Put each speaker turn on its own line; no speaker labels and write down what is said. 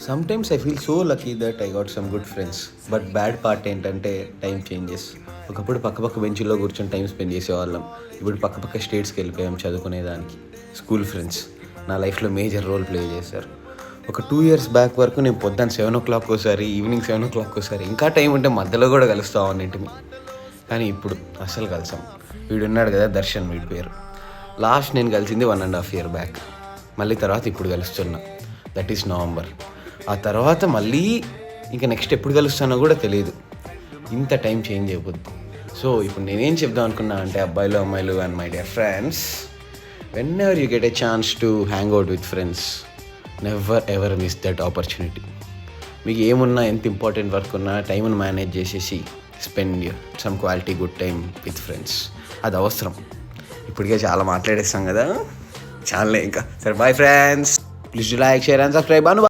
Sometimes I feel so lucky that I got some good friends. But bad part ఏంటంటే time changes. ఒకప్పుడు పక్క బెంచ్లో కూర్చొని time spend చేసేవాళ్ళం. ఇప్పుడు పక్క స్టేట్స్కి వెళ్ళిపోయాం చదువుకునేదానికి. స్కూల్ ఫ్రెండ్స్ నా లైఫ్లో మేజర్ రోల్ ప్లే చేశారు. ఒక 2 years బ్యాక్ వరకు నేను పొద్దున్న 7 o'clock ఒకసారి, ఈవినింగ్ 7 o'clock ఒకసారి, ఇంకా టైం ఉంటే మధ్యలో కూడా కలుస్తాం అన్నింటిని. కానీ ఇప్పుడు అస్సలు కలిసాం. వీడున్నాడు కదా దర్శన్, వీడి పేరు. లాస్ట్ నేను కలిసింది 1.5 years బ్యాక్. మళ్ళీ తర్వాత ఇప్పుడు కలుస్తున్నా, దట్ ఈస్ నవంబర్. ఆ తర్వాత మళ్ళీ ఇంకా నెక్స్ట్ ఎప్పుడు కలుస్తానో కూడా తెలియదు. ఇంత టైం చేంజ్ అయిపోద్ది. సో ఇప్పుడు నేనేం చెప్దాం అనుకున్నా అంటే, అబ్బాయిలు అమ్మాయిలు and my dear friends, whenever you get a chance to hang out with friends, never ever miss that opportunity. మీకు ఏమున్నా, ఎంత ఇంపార్టెంట్ వర్క్ ఉన్నా, టైంను మేనేజ్ చేసేసి spend some quality good time with friends. అది అవసరం. ఇప్పటికే చాలా మాట్లాడేస్తాం కదా, చాలే ఇంకా. సరే, bye friends. Please like, share and subscribe.